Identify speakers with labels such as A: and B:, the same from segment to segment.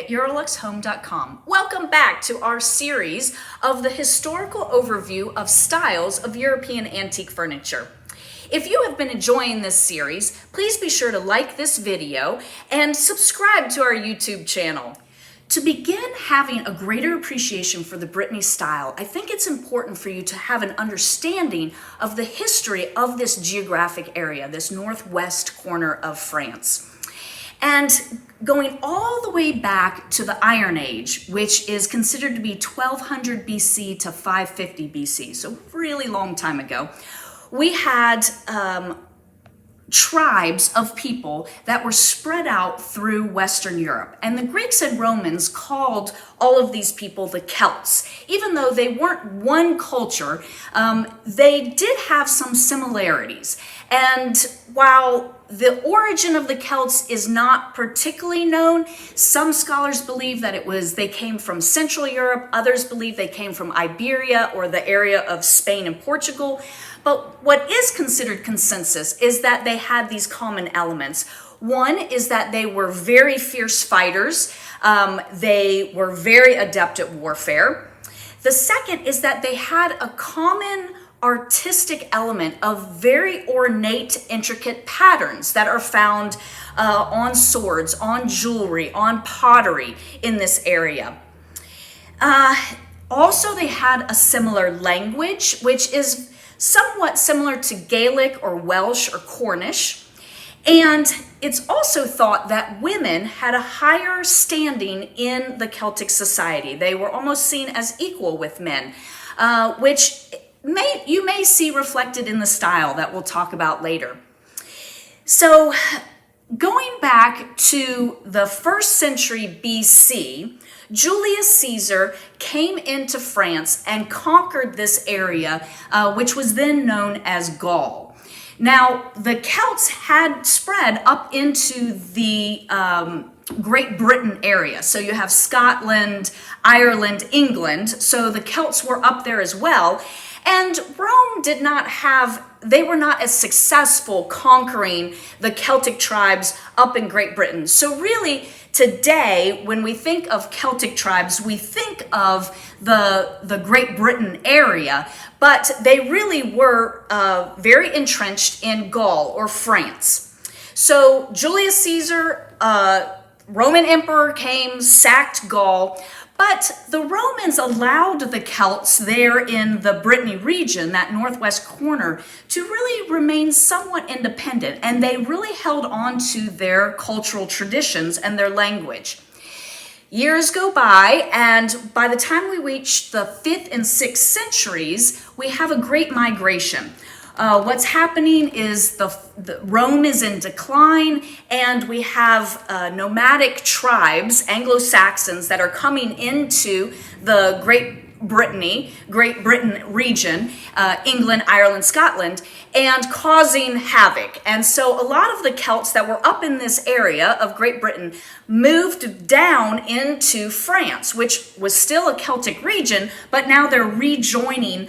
A: EuroLuxHome.com. Welcome back to our series of the historical overview of styles of European antique furniture. If you have been enjoying this series, please be sure to like this video and subscribe to our YouTube channel. To begin having a greater appreciation for the Brittany style, I think it's important for you to have an understanding of the history of this geographic area, this northwest corner of France. And going all the way back to the Iron Age, which is considered to be 1200 BC to 550 BC, so really long time ago, we had tribes of people that were spread out through Western Europe. And the Greeks and Romans called all of these people the Celts. Even though they weren't one culture, they did have some similarities. And while the origin of the Celts is not particularly known, some scholars believe that they came from Central Europe, others believe they came from Iberia or the area of Spain and Portugal. But what is considered consensus is that they had these common elements. One is that they were very fierce fighters. They were very adept at warfare. The second is that they had a common artistic element of very ornate, intricate patterns that are found on swords, on jewelry, on pottery in this area. Also, they had a similar language, which is somewhat similar to Gaelic or Welsh or Cornish. And it's also thought that women had a higher standing in the Celtic society. They were almost seen as equal with men, which you may see reflected in the style that we'll talk about later. So going back to the 1st century BC, Julius Caesar came into France and conquered this area, which was then known as Gaul. Now, the Celts had spread up into the Great Britain area. So you have Scotland, Ireland, England. So the Celts were up there as well. And Rome they were not as successful conquering the Celtic tribes up in Great Britain. So really, today, when we think of Celtic tribes, we think of the Great Britain area, but they really were very entrenched in Gaul or France. So Julius Caesar, Roman emperor, came, sacked Gaul, but the Romans allowed the Celts there in the Brittany region, that northwest corner, to really remain somewhat independent, and they really held on to their cultural traditions and their language. Years go by, and by the time we reach the 5th and 6th centuries, we have a great migration. What's happening is the Rome is in decline, and we have nomadic tribes, Anglo-Saxons, that are coming into the Great Britain region, England, Ireland, Scotland, and causing havoc. And so a lot of the Celts that were up in this area of Great Britain moved down into France, which was still a Celtic region, but now they're rejoining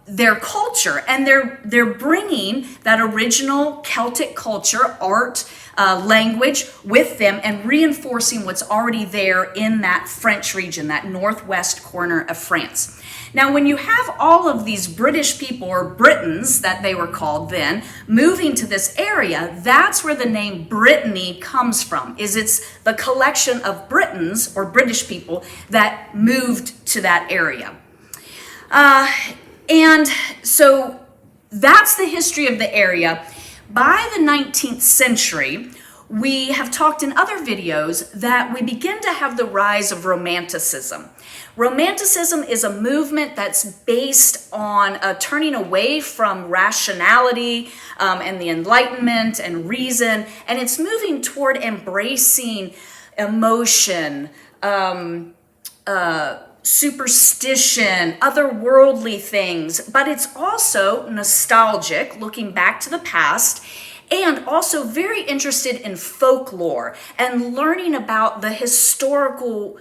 A: their culture, and they're bringing that original Celtic culture, art, language with them, and reinforcing what's already there in that French region, that northwest corner of France. Now, when you have all of these British people, or Britons that they were called then, moving to this area, that's where the name Brittany comes from. It's the collection of Britons or British people that moved to that area. And so that's the history of the area. By the 19th century, we have talked in other videos that we begin to have the rise of Romanticism. Romanticism is a movement that's based on turning away from rationality and the Enlightenment and reason, and it's moving toward embracing emotion, superstition, otherworldly things, but it's also nostalgic, looking back to the past, and also very interested in folklore and learning about the historical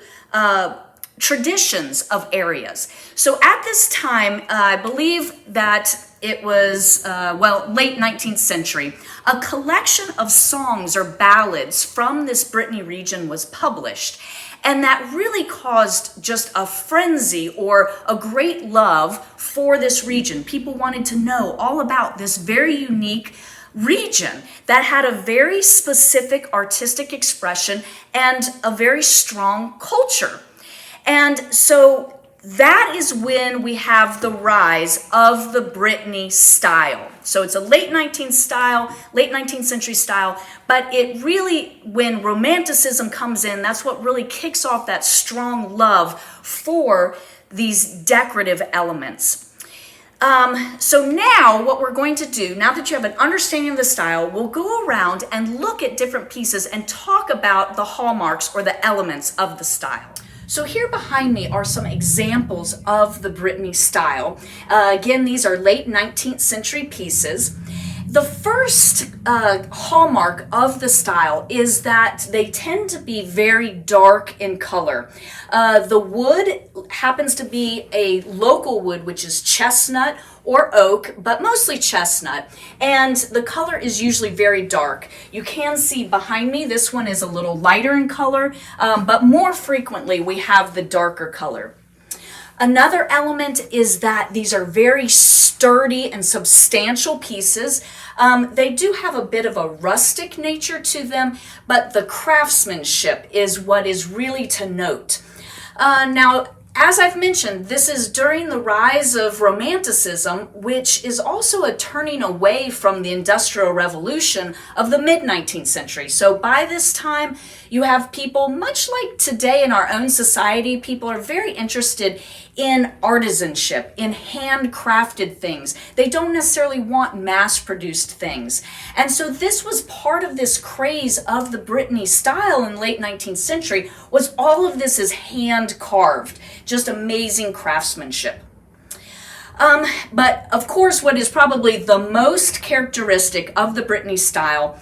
A: traditions of areas. So at this time, I believe that it was, late 19th century, a collection of songs or ballads from this Brittany region was published. And that really caused just a frenzy or a great love for this region. People wanted to know all about this very unique region that had a very specific artistic expression and a very strong culture. And so that is when we have the rise of the Brittany style. So it's a late 19th century style, but it really, when Romanticism comes in, that's what really kicks off that strong love for these decorative elements. So now what we're going to do, now that you have an understanding of the style, we'll go around and look at different pieces and talk about the hallmarks or the elements of the style. So here behind me are some examples of the Brittany style. Again, these are late 19th century pieces. The first hallmark of the style is that they tend to be very dark in color. The wood happens to be a local wood, which is chestnut or oak, but mostly chestnut, and the color is usually very dark. You can see behind me, this one is a little lighter in color, but more frequently we have the darker color. Another element is that these are very sturdy and substantial pieces. They do have a bit of a rustic nature to them, but the craftsmanship is what is really to note. Now, as I've mentioned, this is during the rise of Romanticism, which is also a turning away from the Industrial Revolution of the mid-19th century. So by this time, you have people, much like today in our own society, people are very interested in artisanship, in handcrafted things. They don't necessarily want mass-produced things. And so this was part of this craze of the Brittany style in the late 19th century, was all of this is hand-carved, just amazing craftsmanship. But of course, what is probably the most characteristic of the Brittany style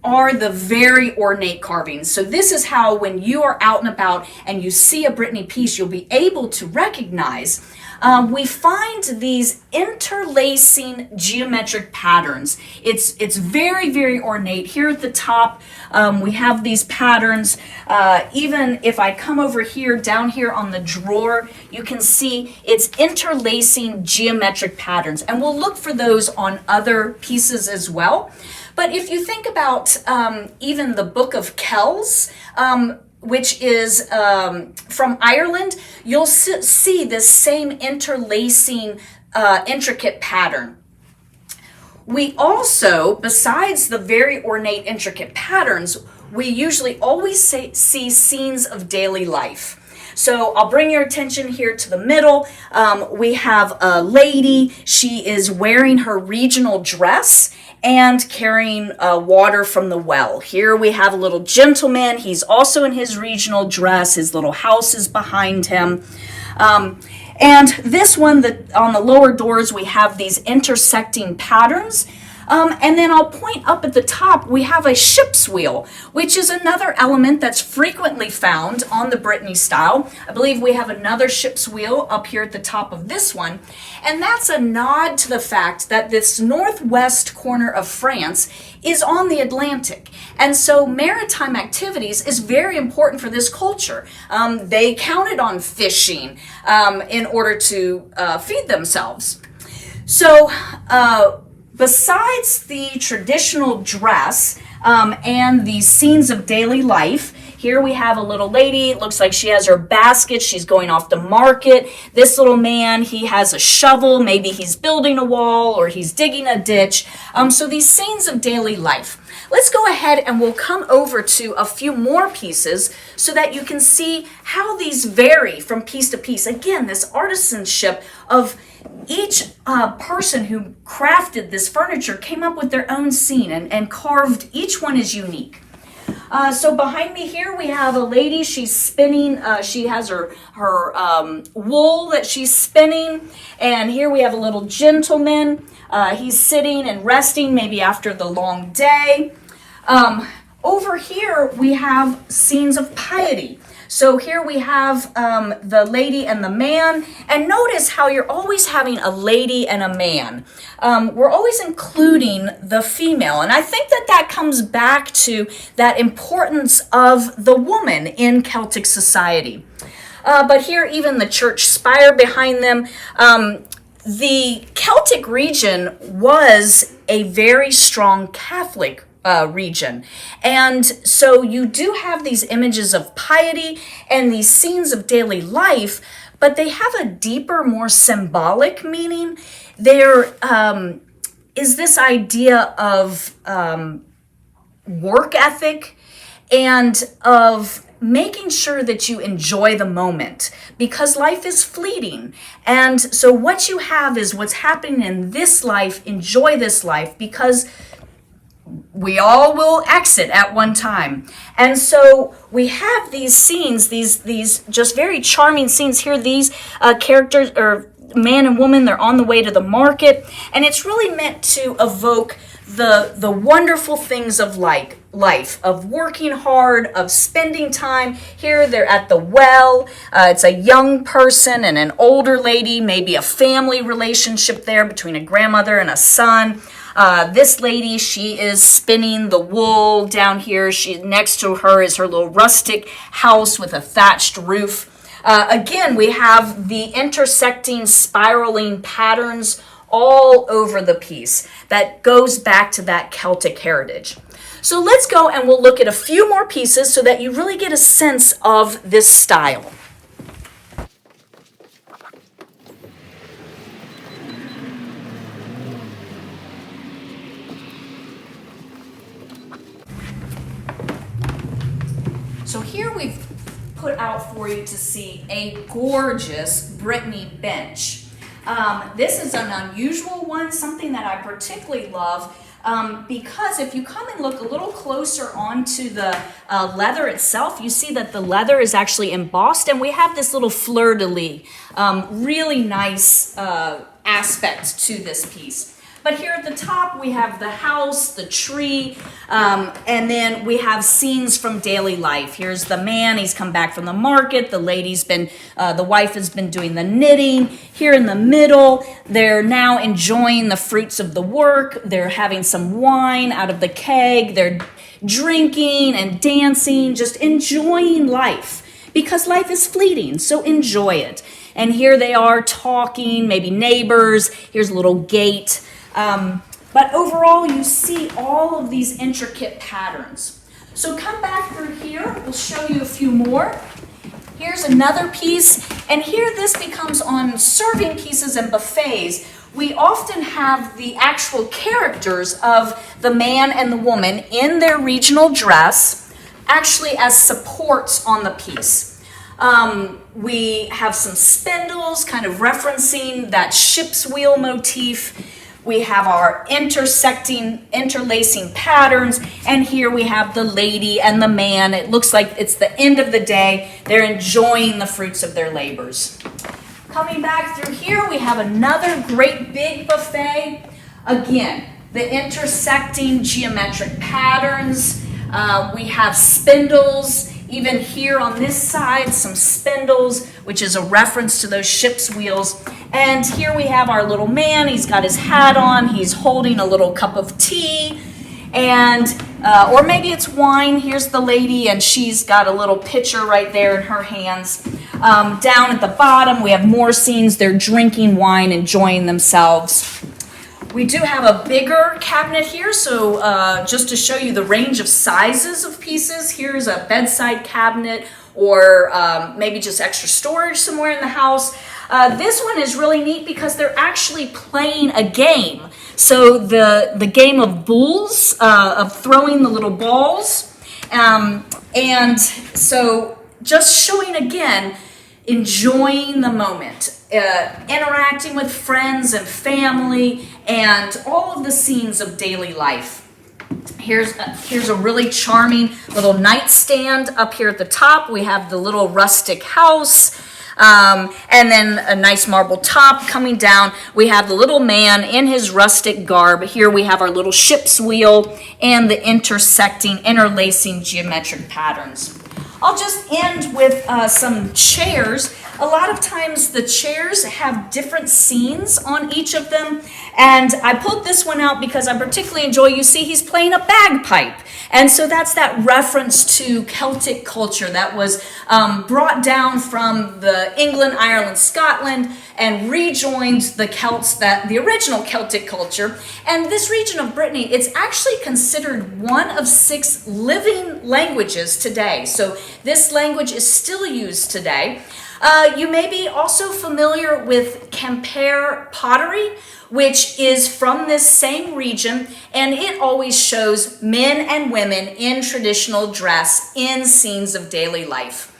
A: are the very ornate carvings. So this is how, when you are out and about and you see a Brittany piece, you'll be able to recognize. We find these interlacing geometric patterns. It's very, very ornate. Here at the top, we have these patterns. Even if I come over here, down here on the drawer, you can see it's interlacing geometric patterns. And we'll look for those on other pieces as well. But if you think about even the Book of Kells, which is from Ireland, you'll see this same interlacing, intricate pattern. We also, besides the very ornate, intricate patterns, we usually always see scenes of daily life. So I'll bring your attention here to the middle. We have a lady. She is wearing her regional dress and carrying water from the well. Here we have a little gentleman. He's also in his regional dress. His little house is behind him. And this one, on the lower doors, we have these intersecting patterns. And then I'll point up at the top, we have a ship's wheel, which is another element that's frequently found on the Brittany style. I believe we have another ship's wheel up here at the top of this one. And that's a nod to the fact that this northwest corner of France is on the Atlantic. And so maritime activities is very important for this culture. They counted on fishing in order to feed themselves. So, besides the traditional dress and the scenes of daily life, here we have a little lady. It looks like she has her basket. She's going off to market. This little man, he has a shovel. Maybe he's building a wall or he's digging a ditch. So these scenes of daily life. Let's go ahead and we'll come over to a few more pieces so that you can see how these vary from piece to piece. Again, this artisanship of each person who crafted this furniture came up with their own scene and carved. Each one is unique. So behind me here we have a lady. She's spinning. She has her wool that she's spinning. And here we have a little gentleman. He's sitting and resting, maybe after the long day. Over here we have scenes of piety. So here we have the lady and the man, and notice how you're always having a lady and a man. We're always including the female, and I think that that comes back to that importance of the woman in Celtic society. But here, even the church spire behind them. The Celtic region was a very strong Catholic region. And so you do have these images of piety and these scenes of daily life, but they have a deeper, more symbolic meaning. There is this idea of work ethic and of making sure that you enjoy the moment, because life is fleeting. And so what you have is what's happening in this life. Enjoy this life, because we all will exit at one time. And so we have these scenes, these just very charming scenes here. These characters, or man and woman, they're on the way to the market, and it's really meant to evoke the wonderful things of life, of working hard, of spending time. Here they're at the well. It's a young person and an older lady, maybe a family relationship there between a grandmother and a son. This lady, she is spinning the wool down here. Next to her is her little rustic house with a thatched roof. Again, we have the intersecting, spiraling patterns all over the piece that goes back to that Celtic heritage. So let's go and we'll look at a few more pieces so that you really get a sense of this style. So here we've put out for you to see a gorgeous Brittany bench. This is an unusual one, something that I particularly love, because if you come and look a little closer onto the leather itself, you see that the leather is actually embossed, and we have this little fleur-de-lis, really nice aspect to this piece. But here at the top, we have the house, the tree, and then we have scenes from daily life. Here's the man, he's come back from the market. The the wife has been doing the knitting. Here in the middle, they're now enjoying the fruits of the work. They're having some wine out of the keg. They're drinking and dancing, just enjoying life, because life is fleeting, so enjoy it. And here they are talking, maybe neighbors. Here's a little gate. But overall, you see all of these intricate patterns. So come back through here. We'll show you a few more. Here's another piece. And here this becomes on serving pieces and buffets. We often have the actual characters of the man and the woman in their regional dress actually as supports on the piece. We have some spindles kind of referencing that ship's wheel motif. We have our interlacing patterns, and here we have the lady and the man. It looks like it's the end of the day. They're enjoying the fruits of their labors. Coming back through here, we have another great big buffet. Again, the intersecting geometric patterns. We have spindles. Even here on this side, some spindles, which is a reference to those ship's wheels. And here we have our little man. He's got his hat on. He's holding a little cup of tea. And, or maybe it's wine. Here's the lady, and she's got a little pitcher right there in her hands. Down at the bottom, we have more scenes. They're drinking wine, enjoying themselves. We do have a bigger cabinet here, so just to show you the range of sizes of pieces, here's a bedside cabinet, or maybe just extra storage somewhere in the house. This one is really neat because they're actually playing a game. So the game of boules, of throwing the little balls. And so just showing again, enjoying the moment. Interacting with friends and family, and all of the scenes of daily life. Here's a really charming little nightstand up here at the top. We have the little rustic house, and then a nice marble top coming down. We have the little man in his rustic garb. Here we have our little ship's wheel and the interlacing geometric patterns. I'll just end with some chairs. A lot of times the chairs have different scenes on each of them, and I pulled this one out because I particularly enjoy, you see he's playing a bagpipe, and so that's that reference to Celtic culture that was brought down from the England, Ireland, Scotland, and rejoined the Celts, the original Celtic culture. And this region of Brittany, it's actually considered one of 6 living languages today. So this language is still used today. You may be also familiar with Campare pottery, which is from this same region, and it always shows men and women in traditional dress in scenes of daily life.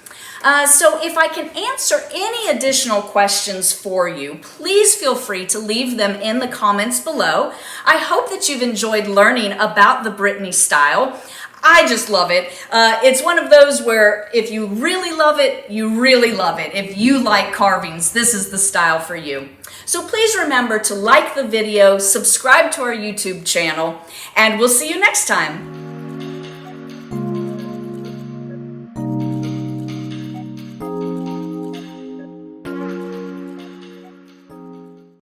A: So if I can answer any additional questions for you, please feel free to leave them in the comments below. I hope that you've enjoyed learning about the Brittany style. I just love it. It's one of those where if you really love it, you really love it. If you like carvings, this is the style for you. So please remember to like the video, subscribe to our YouTube channel, and we'll see you next time.